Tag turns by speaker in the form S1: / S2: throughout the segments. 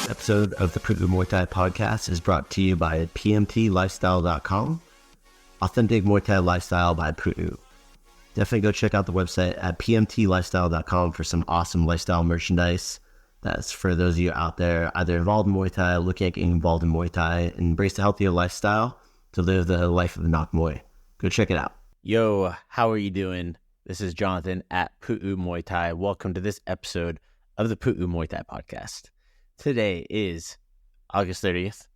S1: Episode of the Pu'u Muay Thai Podcast is brought to you by pmtlifestyle.com, authentic Muay Thai lifestyle by Pu'u. Definitely go check out the website at pmtlifestyle.com for some awesome lifestyle merchandise. That's for those of you out there either involved in Muay Thai, looking at getting involved in Muay Thai, and embrace a healthier lifestyle to live the life of Nak Muay. Go check it out.
S2: Yo, how are you doing? This is Jonathan at Pu'u Muay Thai. Welcome to this episode of the Pu'u Muay Thai Podcast. Today is August 30th,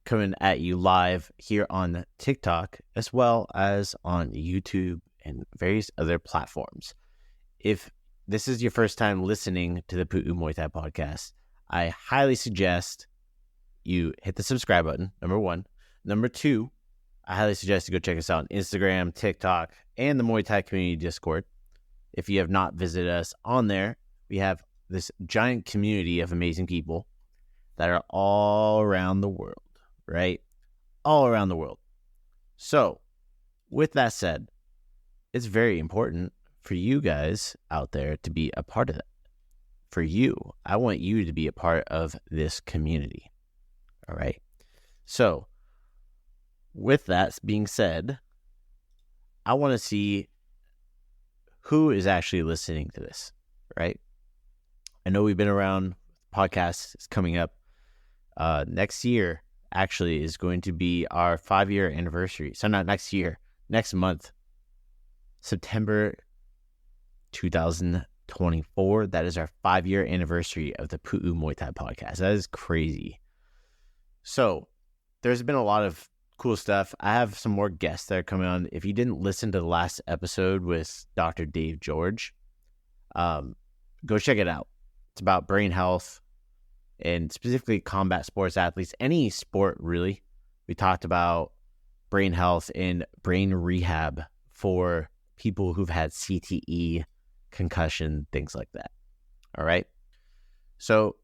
S2: coming at you live here on TikTok, as well as on YouTube and various other platforms. If this is your first time listening to the Pu'u Muay Thai Podcast, I highly suggest you hit the subscribe button, number one. Number two, I highly suggest you go check us out on Instagram, TikTok, and the Muay Thai Community Discord. If you have not visited us on there, we have this giant community of amazing people that are all around the world, right? All around the world. So, with that said, it's very important for you guys out there to be a part of that. For you, I want you to be a part of this community, all right? So, with that being said, I want to see who is actually listening to this, right? I know we've been around. Podcast is coming up. Next year actually is going to be our 5-year anniversary. So not next year, next month, September 2024. That is our 5-year anniversary of the Pu'u Muay Thai Podcast. That is crazy. So there's been a lot of cool stuff. I have some more guests that are coming on. If you didn't listen to the last episode with Dr. Dave George, go check it out. It's about brain health and specifically combat sports athletes, any sport really. We talked about brain health and brain rehab for people who've had CTE, concussion, things like that. All right. So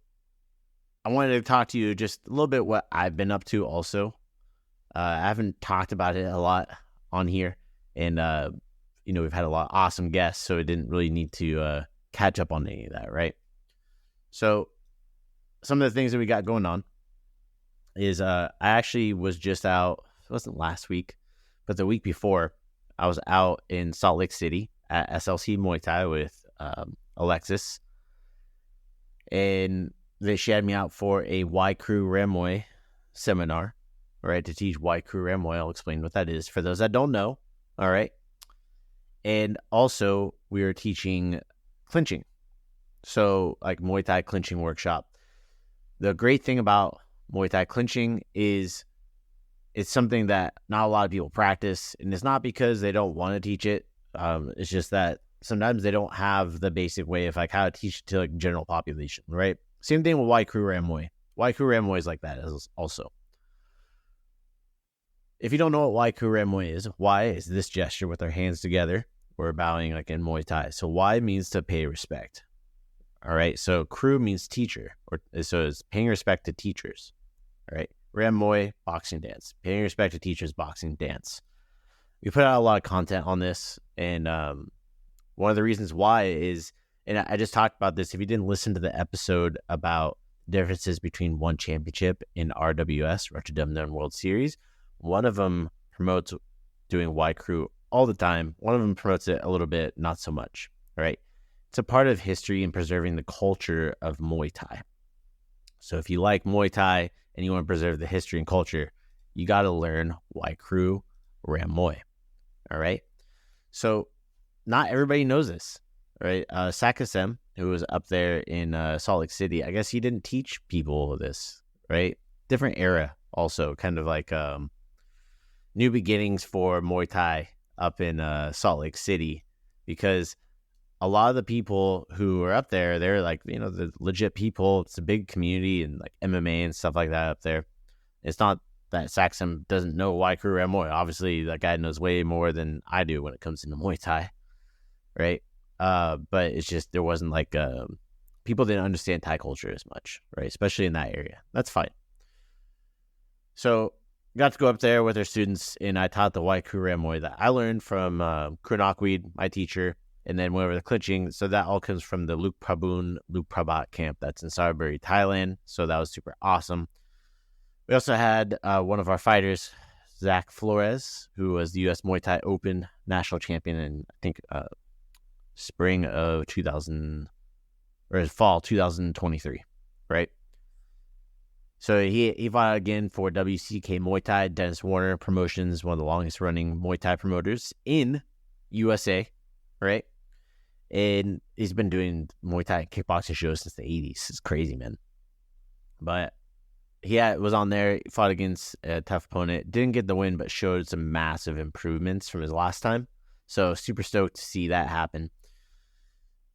S2: I wanted to talk to you just a little bit what I've been up to also. I haven't talked about it a lot on here, and we've had a lot of awesome guests, so it didn't really need to catch up on any of that, right? So some of the things that we got going on is I actually was just out, it wasn't last week, but the week before, I was out in Salt Lake City at SLC Muay Thai with Alexis, and she had me out for a Y Crew Ram Muay seminar, right, to teach Y Crew Ram Muay. I'll explain what that is for those that don't know, all right? And also, we were teaching clinching. So, like Muay Thai clinching workshop. The great thing about Muay Thai clinching is it's something that not a lot of people practice, and it's not because they don't want to teach it. It's just that sometimes they don't have the basic way of like how to teach it to like general population, right? Same thing with Y Crew Ram Muay. Y Crew Ram Muay is like that also. If you don't know what Y Crew Ram Muay is, Y is this gesture with our hands together. We're bowing like in Muay Thai. So Y means to pay respect. All right, so crew means teacher, so it's paying respect to teachers. All right, Ram Muay, boxing dance, paying respect to teachers, boxing dance. We put out a lot of content on this, and one of the reasons why is, and I just talked about this. If you didn't listen to the episode about differences between one championship and RWS, Retro Dumb World Series, one of them promotes doing Y Crew all the time. One of them promotes it a little bit, not so much. All right. It's a part of history and preserving the culture of Muay Thai. So if you like Muay Thai and you want to preserve the history and culture, you got to learn Y Crew Ram Muay. All right. So not everybody knows this, right? Sakasem, who was up there in Salt Lake City, I guess he didn't teach people this, right? Different era also, kind of like new beginnings for Muay Thai up in Salt Lake City, because a lot of the people who are up there, they're like, the legit people. It's a big community and like MMA and stuff like that up there. It's not that Saxon doesn't know Y Crew Muay. Obviously, that guy knows way more than I do when it comes into Muay Thai, right? but it's just there wasn't like people didn't understand Thai culture as much, right? Especially in that area. That's fine. So got to go up there with our students, and I taught the Waiku Ramoi that I learned from Krunakweed, my teacher, and then went over the clinching. So that all comes from the Luke Prabat camp that's in Saraburi, Thailand. So that was super awesome. We also had one of our fighters, Zach Flores, who was the U.S. Muay Thai Open national champion in, I think, spring of fall 2023, right? So he fought again for WCK Muay Thai, Dennis Warner Promotions, one of the longest running Muay Thai promoters in USA, right? And he's been doing Muay Thai and kickboxing shows since the 80s. It's crazy, man. But he was on there, fought against a tough opponent, didn't get the win, but showed some massive improvements from his last time. So super stoked to see that happen.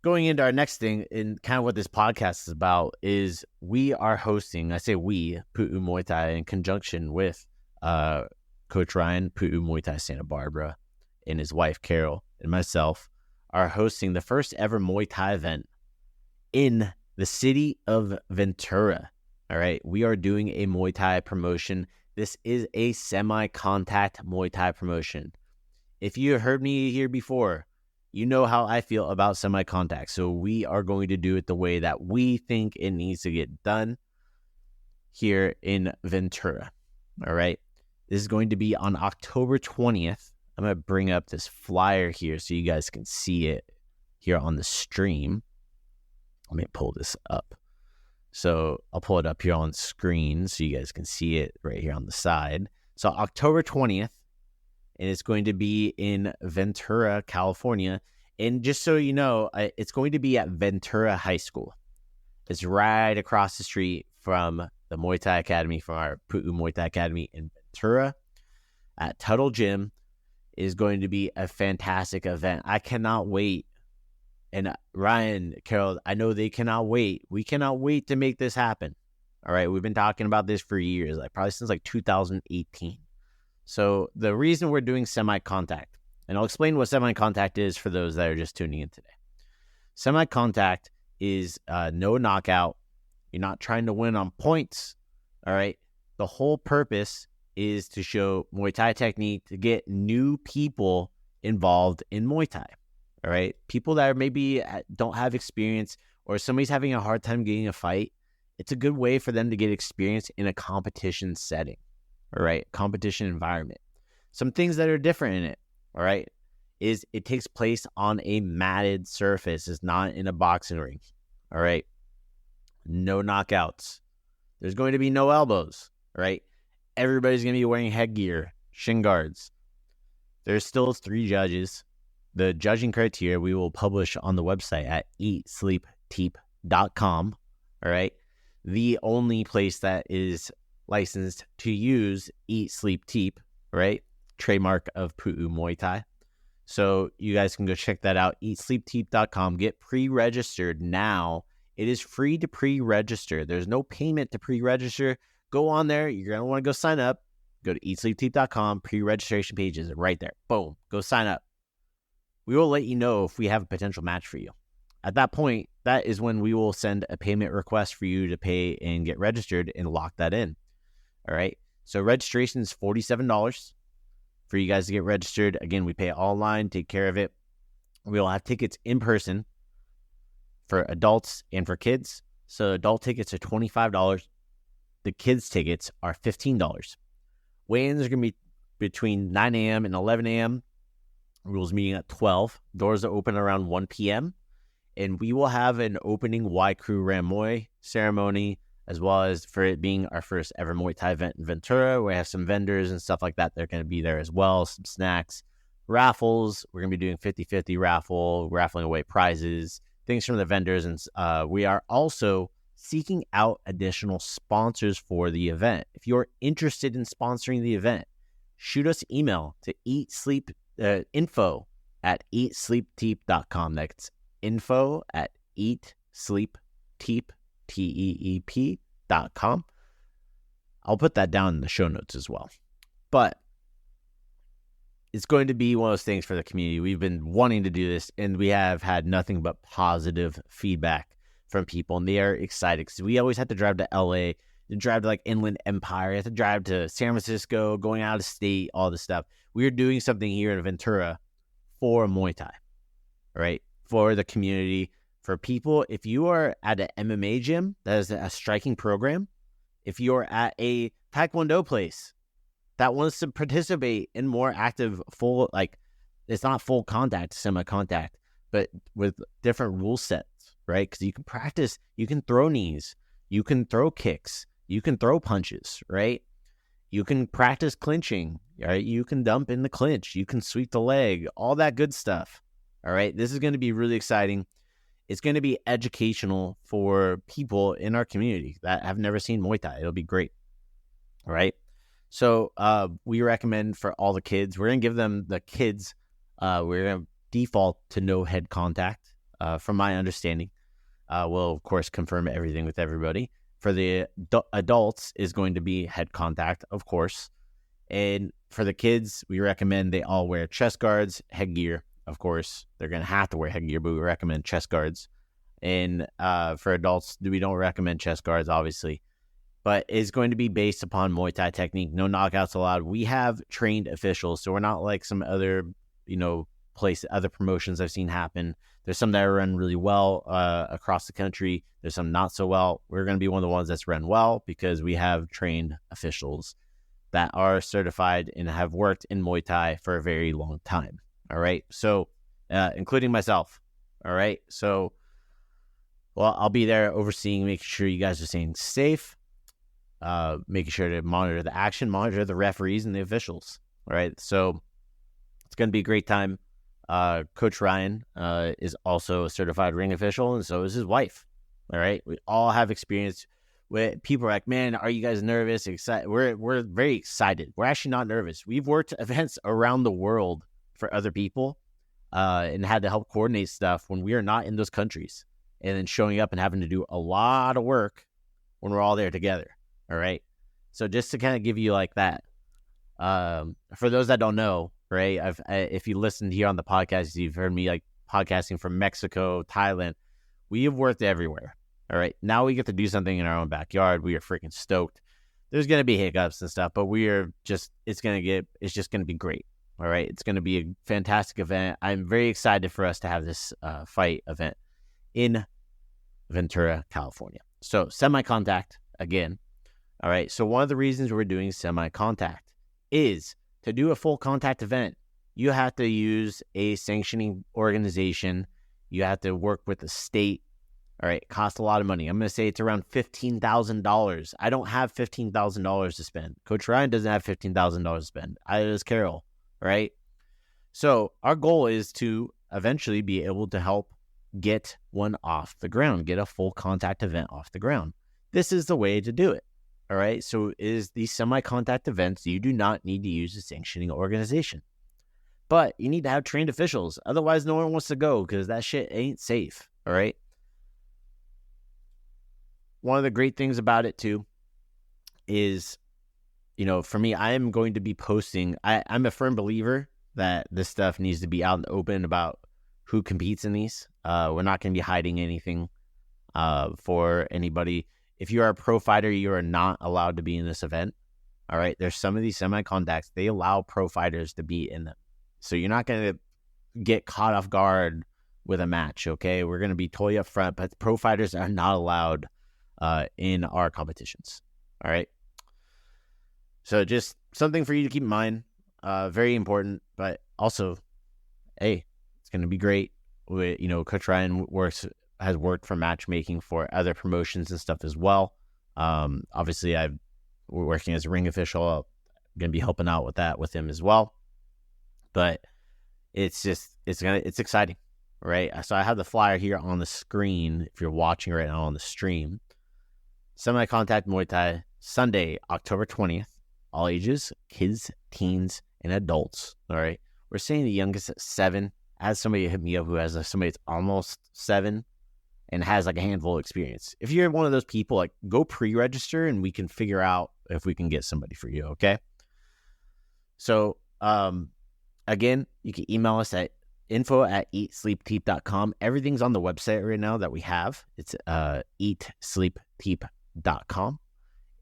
S2: Going into our next thing, and kind of what this podcast is about, is we are hosting, I say we, Pu'u Muay Thai, in conjunction with Coach Ryan, Pu'u Muay Thai Santa Barbara, and his wife, Carol, and myself, are hosting the first ever Muay Thai event in the city of Ventura. All right, we are doing a Muay Thai promotion. This is a semi-contact Muay Thai promotion. If you heard me here before, you know how I feel about semi-contact. So we are going to do it the way that we think it needs to get done here in Ventura. All right. This is going to be on October 20th. I'm going to bring up this flyer here so you guys can see it here on the stream. Let me pull this up. So I'll pull it up here on screen so you guys can see it right here on the side. So October 20th. And it's going to be in Ventura, California. And just so you know, it's going to be at Ventura High School. It's right across the street from the Muay Thai Academy, from our Pu'u Muay Thai Academy in Ventura. At Tuttle Gym. It is going to be a fantastic event. I cannot wait. And Ryan, Carol, I know they cannot wait. We cannot wait to make this happen. All right, we've been talking about this for years, probably since 2018. So the reason we're doing semi-contact, and I'll explain what semi-contact is for those that are just tuning in today. Semi-contact is no knockout. You're not trying to win on points, all right? The whole purpose is to show Muay Thai technique, to get new people involved in Muay Thai, all right? People that maybe don't have experience, or somebody's having a hard time getting a fight, it's a good way for them to get experience in a competition setting. All right, competition environment. Some things that are different in it, all right, is it takes place on a matted surface. It's not in a boxing ring, all right? No knockouts. There's going to be no elbows, all right? Everybody's going to be wearing headgear, shin guards. There's still 3 judges. The judging criteria we will publish on the website at eatsleepteep.com, all right? The only place that is licensed to use Eat, Sleep, Teep, right? Trademark of Pu'u Muay Thai. So you guys can go check that out. eatsleepteep.com. Get pre-registered now. It is free to pre-register. There's no payment to pre-register. Go on there. You're going to want to go sign up. Go to eatsleepteep.com. Pre-registration page is right there. Boom. Go sign up. We will let you know if we have a potential match for you. At that point, that is when we will send a payment request for you to pay and get registered and lock that in. All right. So registration is $47 for you guys to get registered. Again, we pay it all online, take care of it. We'll have tickets in person for adults and for kids. So adult tickets are $25. The kids' tickets are $15. Weigh-ins are going to be between 9 a.m. and 11 a.m. Rules meeting at 12. Doors are open around 1 p.m. And we will have an opening Waiku Ramoi ceremony, as well as for it being our first ever Muay Thai event in Ventura. We have some vendors and stuff like that. They're going to be there as well. Some snacks, raffles. We're going to be doing 50-50 raffle, raffling away prizes, things from the vendors. And we are also seeking out additional sponsors for the event. If you're interested in sponsoring the event, shoot us email to info at eatsleepteep.com. That's info at eatsleepteep.com. I'll put that down in the show notes as well. But it's going to be one of those things for the community. We've been wanting to do this, and we have had nothing but positive feedback from people, and they are excited because we always had to drive to LA, to drive to like Inland Empire, have to drive to San Francisco, going out of state, all this stuff. We are doing something here in Ventura for Muay Thai, right? For the community, for people. If you are at an MMA gym that is a striking program, if you're at a Taekwondo place that wants to participate in more active full, like it's not full contact, semi-contact, but with different rule sets, right? Because you can practice, you can throw knees, you can throw kicks, you can throw punches, right? You can practice clinching, right? You can dump in the clinch, you can sweep the leg, all that good stuff, all right? This is going to be really exciting. It's going to be educational for people in our community that have never seen Muay Thai. It'll be great, all right? So we recommend for all the kids, we're going to give them the kids, we're going to default to no head contact, from my understanding. We'll, of course, confirm everything with everybody. For the adults is going to be head contact, of course. And for the kids, we recommend they all wear chest guards, headgear. Of course, they're going to have to wear headgear, but we recommend chest guards. And for adults, we don't recommend chest guards, obviously. But it's going to be based upon Muay Thai technique. No knockouts allowed. We have trained officials, so we're not like some other, other promotions I've seen happen. There's some that are run really well across the country. There's some not so well. We're going to be one of the ones that's run well because we have trained officials that are certified and have worked in Muay Thai for a very long time. All right. So, including myself. All right. So, well, I'll be there overseeing, making sure you guys are staying safe, making sure to monitor the action, monitor the referees and the officials. All right. So, it's going to be a great time. Coach Ryan is also a certified ring official, and so is his wife. All right. We all have experience with people are like, man, are you guys nervous? Excited? We're very excited. We're actually not nervous. We've worked events around the world for other people and had to help coordinate stuff when we are not in those countries, and then showing up and having to do a lot of work when we're all there together. All right. So just to kind of give you like that, for those that don't know, right? If you listened here on the podcast, you've heard me like podcasting from Mexico, Thailand. We have worked everywhere. All right. Now we get to do something in our own backyard. We are freaking stoked. There's going to be hiccups and stuff, but it's just going to be great. All right. It's going to be a fantastic event. I'm very excited for us to have this fight event in Ventura, California. So semi-contact again. All right. So one of the reasons we're doing semi-contact is to do a full contact event. You have to use a sanctioning organization. You have to work with the state. All right. It costs a lot of money. I'm going to say it's around $15,000. I don't have $15,000 to spend. Coach Ryan doesn't have $15,000 to spend. I does Carol. Right. So our goal is to eventually be able to help get one off the ground, get a full contact event off the ground. This is the way to do it. All right. So is these semi-contact events, you do not need to use a sanctioning organization, but you need to have trained officials. Otherwise, no one wants to go because that shit ain't safe. All right. One of the great things about it too is, for me, I am going to be posting. I'm a firm believer that this stuff needs to be out and open about who competes in these. We're not going to be hiding anything for anybody. If you are a pro fighter, you are not allowed to be in this event. All right. There's some of these semi-contacts, they allow pro fighters to be in them. So you're not going to get caught off guard with a match. Okay. We're going to be totally upfront, but pro fighters are not allowed in our competitions. All right. So just something for you to keep in mind. Very important, but also, hey, it's going to be great. Coach Ryan has worked for matchmaking for other promotions and stuff as well. Obviously, we're working as a ring official. I'm going to be helping out with that with him as well. But it's exciting, right? So I have the flyer here on the screen if you're watching right now on the stream. Semi-Contact Muay Thai, Sunday, October 20th. All ages, kids, teens, and adults. All right. We're saying the youngest at 7. As somebody hit me up who has somebody that's almost 7 and has like a handful of experience. If you're one of those people, like go pre-register and we can figure out if we can get somebody for you. Okay. So Again, you can email us at info@eatsleepteep.com. Everything's on the website right now that we have. It's eatsleepteep.com.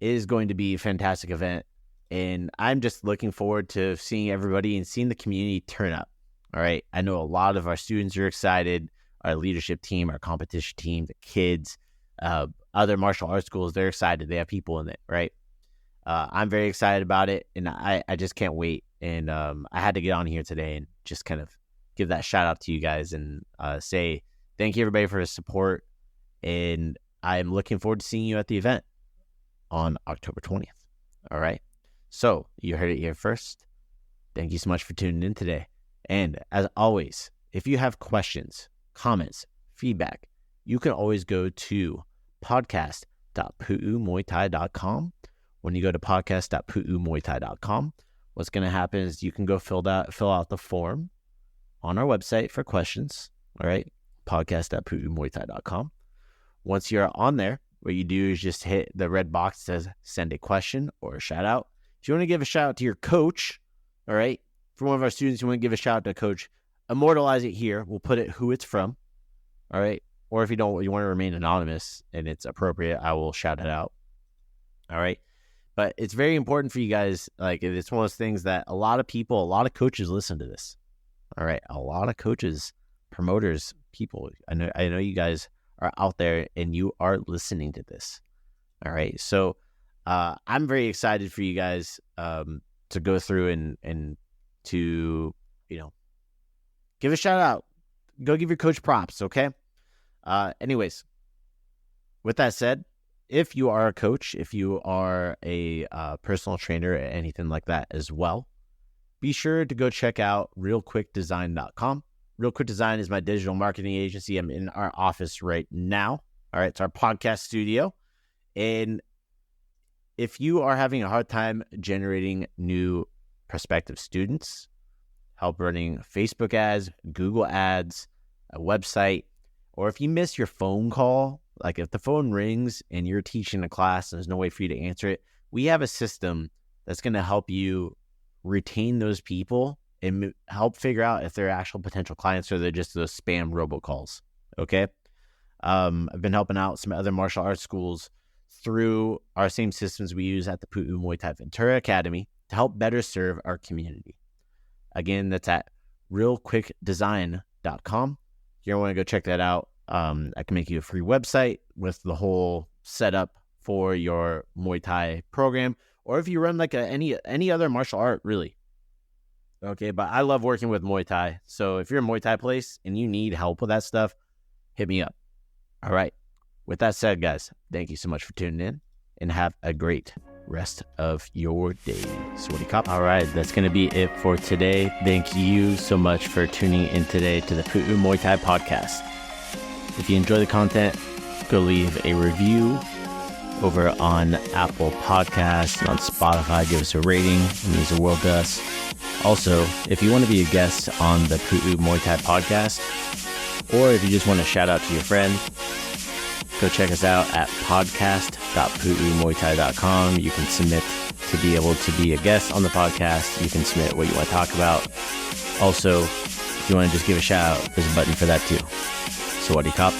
S2: It is going to be a fantastic event, and I'm just looking forward to seeing everybody and seeing the community turn up. All right. I know a lot of our students are excited, our leadership team, our competition team, the kids, other martial arts schools, they're excited. They have people in it, right? I'm very excited about it, and I just can't wait. And I had to get on here today and just kind of give that shout out to you guys and say thank you, everybody, for the support. And I'm looking forward to seeing you at the event on October 20th. All right. So you heard it here first. Thank you so much for tuning in today. And as always, if you have questions, comments, feedback, you can always go to podcast.puumuaythai.com. When you go to podcast.puumuaythai.com, what's going to happen is you can go fill out the form on our website for questions. All right. Podcast.puumuaythai.com. Once you're on there, what you do is just hit the red box that says send a question or a shout out. If you want to give a shout out to your coach, all right, for one of our students, you want to give a shout out to a coach, immortalize it here. We'll put it who it's from. All right. Or if you want to remain anonymous and it's appropriate, I will shout it out. All right. But it's very important for you guys. Like, it's one of those things that a lot of people, a lot of coaches listen to this. All right. A lot of coaches, promoters, people. I know you guys are out there and you are listening to this. All right. So I'm very excited for you guys to go through and to, give a shout out. Go give your coach props. Okay. Anyways, with that said, if you are a coach, if you are a personal trainer, anything like that as well, be sure to go check out realquickdesign.com. Real Quick Design is my digital marketing agency. I'm in our office right now. All right, it's our podcast studio. And if you are having a hard time generating new prospective students, help running Facebook ads, Google ads, a website, or if you miss your phone call, like if the phone rings and you're teaching a class and there's no way for you to answer it, we have a system that's going to help you retain those people and help figure out if they're actual potential clients or they're just those spam robocalls. Okay. I've been helping out some other martial arts schools through our same systems we use at the Pu'u Muay Thai Ventura Academy to help better serve our community. Again, that's at realquickdesign.com. You want to go check that out. I can make you a free website with the whole setup for your Muay Thai program, or if you run like any other martial art, really. Okay, but I love working with Muay Thai. So if you're a Muay Thai place and you need help with that stuff, hit me up. All right. With that said, guys, thank you so much for tuning in and have a great rest of your day. Sweaty Cop. All right, that's going to be it for today. Thank you so much for tuning in today to the Pu'u Muay Thai Podcast. If you enjoy the content, go leave a review over on Apple Podcasts and on Spotify. Give us a rating. It means the world to us. Also, if you want to be a guest on the Pu'u Muay Thai Podcast, or if you just want to shout out to your friend, go check us out at podcast.puumuaythai.com. You can submit to be able to be a guest on the podcast. You can submit what you want to talk about. Also, if you want to just give a shout out, there's a button for that too. Sawadi Cop.